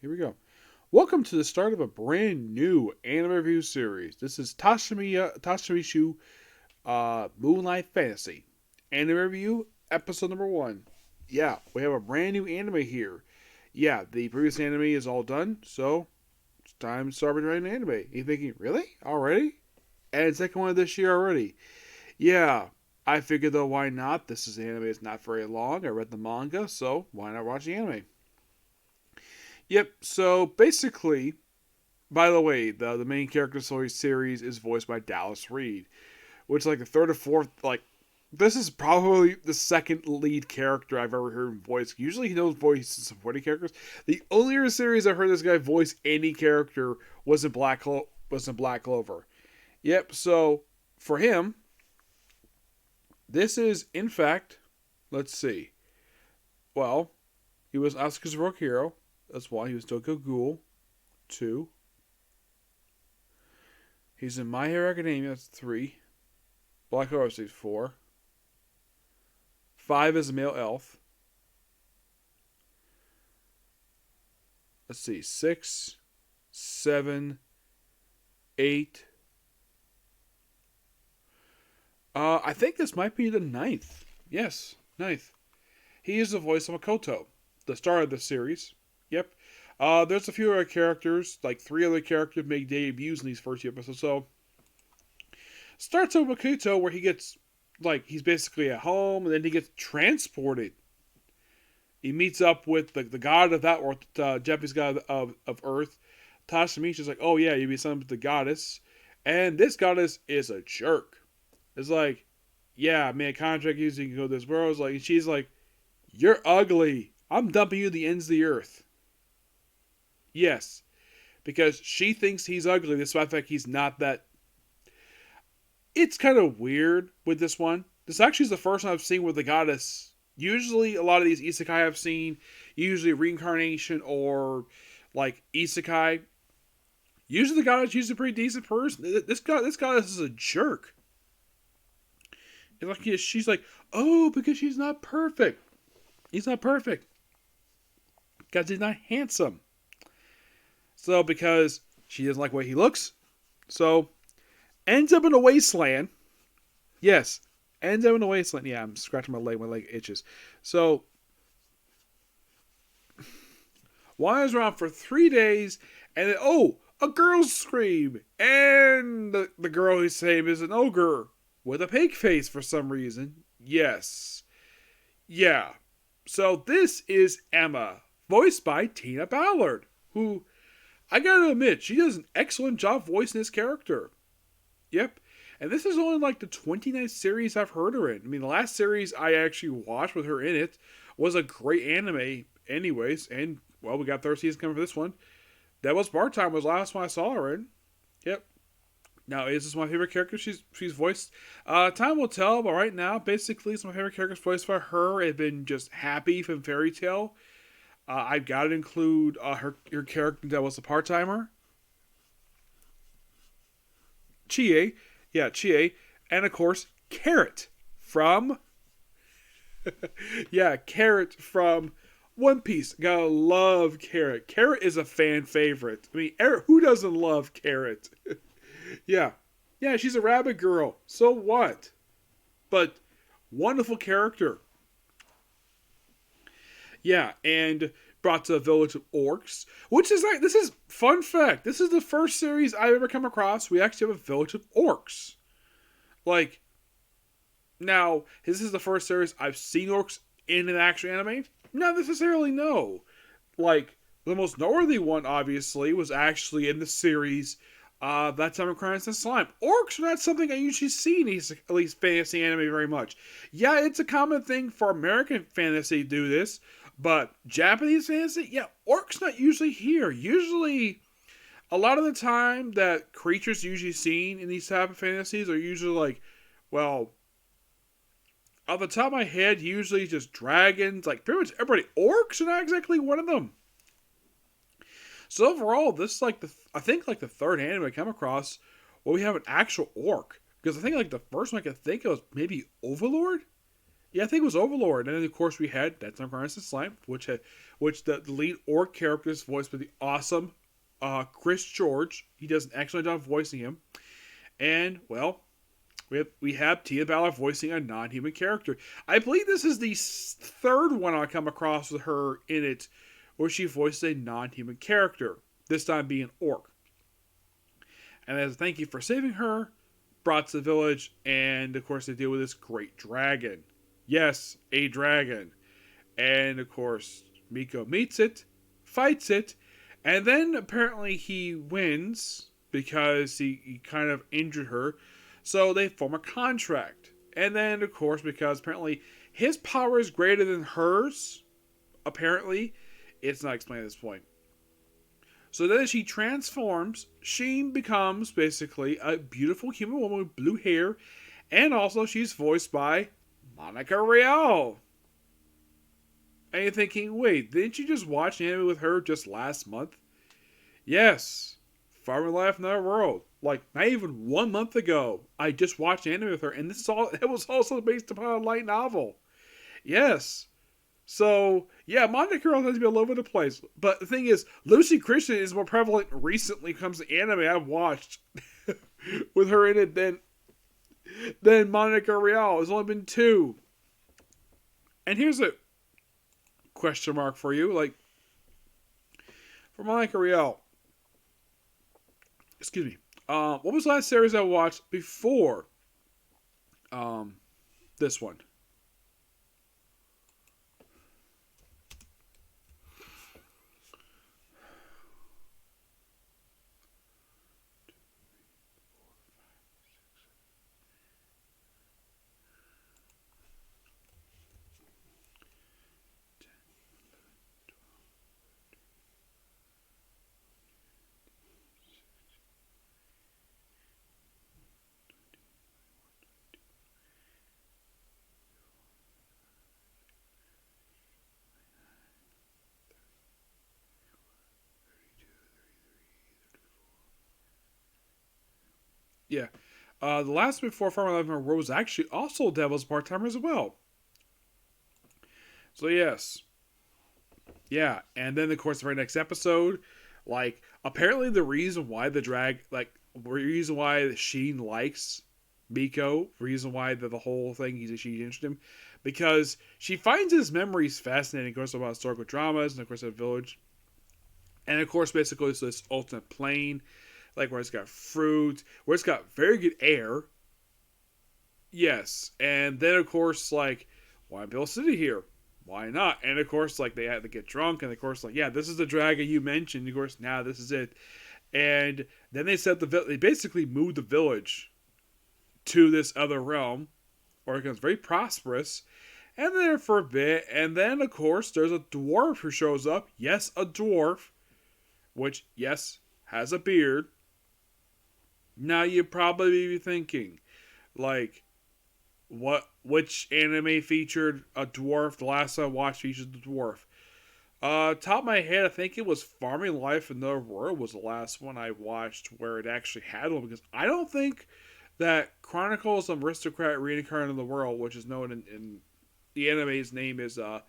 Here we go. Welcome to the start of a brand new anime review series. This is Tashimishu Moonlight Fantasy. Anime review, episode number 1. Yeah, we have a brand new anime here. Yeah, the previous anime is all done, so it's time to start with an anime. You're thinking, really? Already? And second one of this year already? Yeah, I figured though, why not? This is anime, it's not very long. I read the manga, so why not watch the anime? Yep, so basically, by the way, the main character story series is voiced by Dallas Reed, which like the third or fourth this is probably the second lead character I've ever heard him voice. Usually he knows voices supporting characters. The only other series I heard this guy voice any character was in Black Clover. Yep, so for him, this is in fact, let's see. Well, he was Asuka's Rogue Hero. That's why he was Tokyo Ghoul. 2. He's in My Hero Academia. That's 3. Black Clover Stage 4. 5 is a male elf. Let's see. 6, 7, 8. I think this might be the ninth. Yes, ninth. He is the voice of Makoto, the star of the series. Yep. There's a few other characters, like 3 other characters make debuts in these first few episodes. So, starts with Makoto where he gets, he's basically at home, and then he gets transported. He meets up with the god of that world, Japanese god of Earth. Tashimishi's like, oh yeah, you be something with the goddess. And this goddess is a jerk. It's like, yeah, man, contract you so you can go to this world. It's like, she's like, you're ugly. I'm dumping you to the ends of the earth. Yes, because she thinks he's ugly, despite the fact he's not that. It's kind of weird with this one. This actually is the first one I've seen with the goddess. Usually, a lot of these isekai I've seen, usually reincarnation or like isekai. Usually, the goddess is a pretty decent person. This goddess is a jerk. It's like she's like, oh, because she's not perfect. He's not perfect because he's not handsome. So because she doesn't like the way he looks, so ends up in a wasteland. Yes, ends up in a wasteland. Yeah, I'm scratching my leg itches. So wanders around for 3 days, and then, oh, a girl scream, and the girl who's saying is an ogre with a pig face for some reason. Yes, yeah. So this is Emma, voiced by Tina Ballard, who, I gotta admit, she does an excellent job voicing this character. Yep. And this is only like the 29th series I've heard her in. I mean, the last series I actually watched with her in it was a great anime anyways. And, well, we got third season coming for this one. Devil's Bar Time was the last one I saw her in. Yep. Now, is this my favorite character she's voiced? Time will tell, but right now, basically, it's my favorite characters voiced by her. Have been just Happy from Fairy Tail. I've got to include her character that was a part-timer. Chie. Yeah, Chie. And, of course, Carrot from... yeah, Carrot from One Piece. Gotta love Carrot. Carrot is a fan favorite. I mean, who doesn't love Carrot? Yeah. Yeah, she's a rabbit girl. So what? But wonderful character. Yeah, and brought to a village of orcs, which is like, this is fun fact. This is the first series I've ever come across. We actually have a village of orcs. Like, now, this is the first series I've seen orcs in an actual anime? Not necessarily, no. Like, the most noteworthy one, obviously, was actually in the series That Time of Crimes and Slime. Orcs are not something I usually see in these, at least fantasy anime very much. Yeah, it's a common thing for American fantasy to do this, but Japanese fantasy, yeah, orcs not usually here. Usually, a lot of the time that creatures usually seen in these type of fantasies are usually like, well, off the top of my head, usually just dragons, like pretty much everybody. Orcs are not exactly one of them. So overall, this is like I think like the third anime I come across where we have an actual orc. Because I think like the first one I could think of was maybe Overlord. Yeah, I think it was Overlord. And then, of course, we had That's Not Garnet Slime, which the lead orc character is voiced by the awesome Chris George. He does an excellent job voicing him. And, well, we have Tia Ballard voicing a non-human character. I believe this is the third one I come across with her in it, where she voices a non-human character. This time being an orc. And as a thank you for saving her, brought to the village, and of course they deal with this great dragon. Yes, a dragon. And of course, Miko meets it, fights it, and then apparently he wins because he kind of injured her. So they form a contract. And then, of course, because apparently his power is greater than hers, apparently, it's not explained at this point. So then as she transforms, she becomes basically a beautiful human woman with blue hair, and also she's voiced by Monica Rial. And you're thinking, wait, didn't you just watch anime with her just last month? Yes. Farming Life in Another World. Like, not even 1 month ago, I just watched anime with her, and it was also based upon a light novel. Yes. So, yeah, Monica Girl has to be all over the place. But the thing is, Lucy Christian is more prevalent recently when it comes to anime I've watched with her in it than Monica Rial. There's only been 2. And here's a question mark for you. Like, for Monica Rial, excuse me, what was the last series I watched before this one? Yeah. The last before Farmer Life World was actually also Devil's part-timer as well. So yes. Yeah. And then of course the very next episode, like apparently the reason why the reason why Sheen likes Miko, reason why the whole thing she's interested in him, because she finds his memories fascinating, of course, about historical dramas and of course the village. And of course basically it's this ultimate plane, like where it's got fruit, where it's got very good air. Yes. And then of course like, why build a city here? Why not? And of course, like they had to get drunk, and of course, like yeah, this is the dragon you mentioned. Of course, now this is it. And then they basically moved the village to this other realm, where it becomes very prosperous. And then there for a bit, and then of course there's a dwarf who shows up. Yes, a dwarf, which yes has a beard. Now you probably be thinking, like, which anime featured a dwarf? The last I watched featured the dwarf. Top of my head, I think it was Farming Life in Another World was the last one I watched where it actually had one, because I don't think that Chronicles of Aristocrat Reincarnated in the World, which is known in the anime's name is the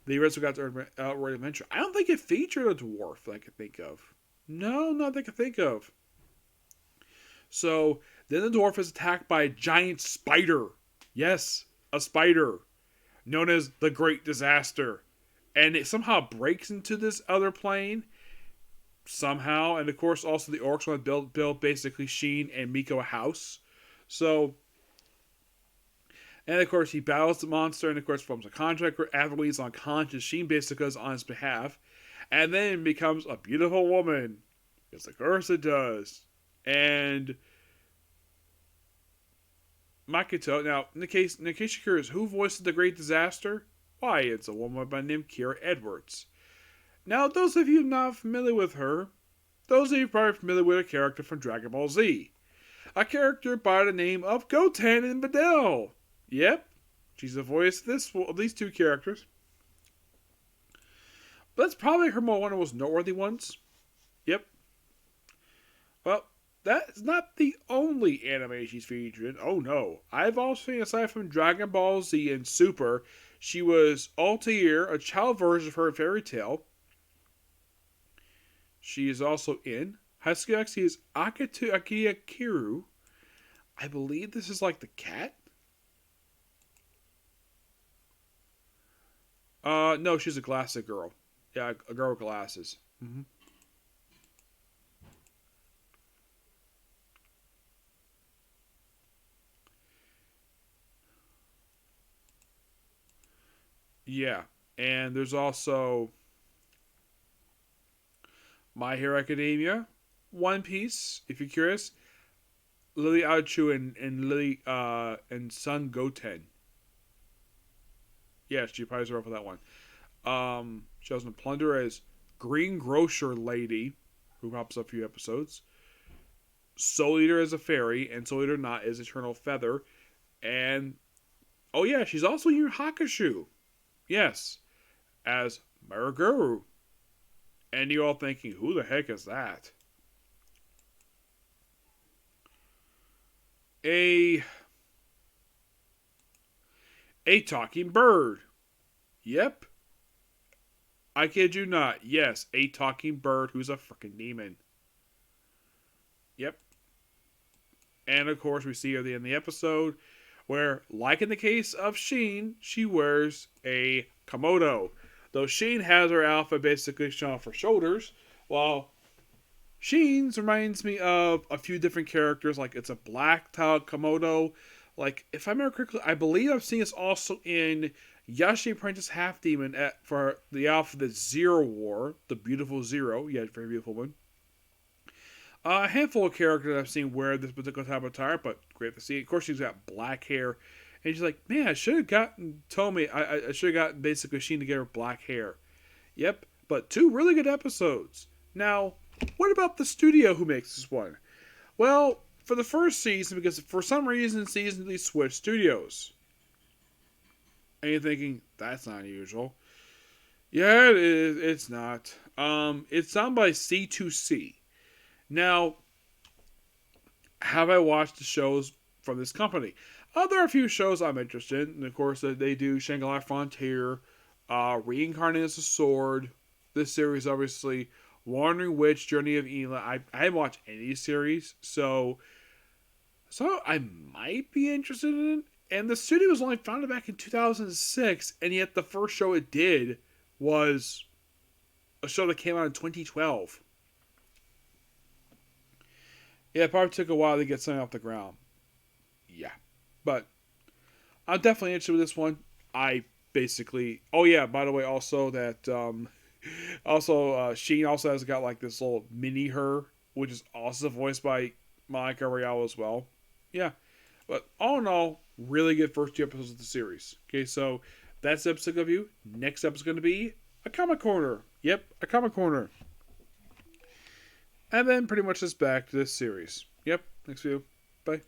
Aristocrat's Outright Adventure. I don't think it featured a dwarf that I could think of. No, not that I could think of. So then the dwarf is attacked by a giant spider. Yes, a spider known as the Great Disaster. And it somehow breaks into this other plane. Somehow. And of course, also the orcs want to build basically Sheen and Miko a house. So, and of course, he battles the monster and of course forms a contract where after he's unconscious, Sheen basically goes on his behalf. And then becomes a beautiful woman. Because of course it does. And Makoto. Now, in case you're curious, who voiced the Great Disaster? Why, it's a woman by the name Kira Edwards. Now, those of you not familiar with her, those of you probably familiar with a character from Dragon Ball Z. A character by the name of Goten and Videl. Yep, she's the voice of these 2 characters. But that's probably one of the most noteworthy ones. Yep. Well, that's not the only anime she's featured in. Oh no. I've also seen, aside from Dragon Ball Z and Super, she was Altair, a child version of her in Fairy Tail. She is also in Husky X. He is Akitu Akia Kiru. I believe this is like the cat. No, she's a glasses girl. Yeah, a girl with glasses. Mm-hmm. Yeah, and there's also My Hero Academia, One Piece. If you're curious, Lily Aochu and Lily and Sun Goten. Yeah, she plays her up for that one. She also Plunder as Green Grocer Lady, who pops up a few episodes. Soul Eater as a fairy, and Soul Eater not as Eternal Feather. And oh yeah, she's also in Hakushu. Yes, as Maraguru. And you all thinking, who the heck is that? A a talking bird. Yep, I kid you not. Yes, a talking bird who's a freaking demon. Yep. And of course, we see her at the end of the episode where, like in the case of Sheen, she wears a komodo. Though Sheen has her outfit basically shown off her shoulders, while Sheen's reminds me of a few different characters, like it's a black tiled komodo. Like, if I remember correctly, I believe I've seen this also in Yashi Apprentice Half Demon for the outfit that Zero wore, the beautiful Zero. Yeah, very beautiful one. A handful of characters I've seen wear this particular type of attire, but great to see. Of course, she's got black hair, and she's like, "Man, I should have gotten Tommy. I should have gotten basically Sheen to get her black hair." Yep, but two really good episodes. Now, what about the studio who makes this one? Well, for the first season, because for some reason, season they switched studios, and you're thinking that's not unusual. Yeah, it is. It's not. It's done by C2C. Now, have I watched the shows from this company? There are a few shows I'm interested in. And of course, they do Shangri-La Frontier, Reincarnated as a Sword. This series, obviously, Wandering Witch, Journey of Ela. I haven't watched any of these series, so I might be interested in it. And the studio was only founded back in 2006, and yet the first show it did was a show that came out in 2012. Yeah, it probably took a while to get something off the ground. Yeah. But I'm definitely interested with this one. I basically. Oh, yeah, by the way, also that. Sheen also has got like this little mini her, which is also voiced by Monica Royale as well. Yeah. But all in all, really good first two episodes of the series. Okay, so that's the episode of you. Next episode is going to be a comic corner. Yep, a comic corner. And then pretty much just back to this series. Yep, next video. Bye.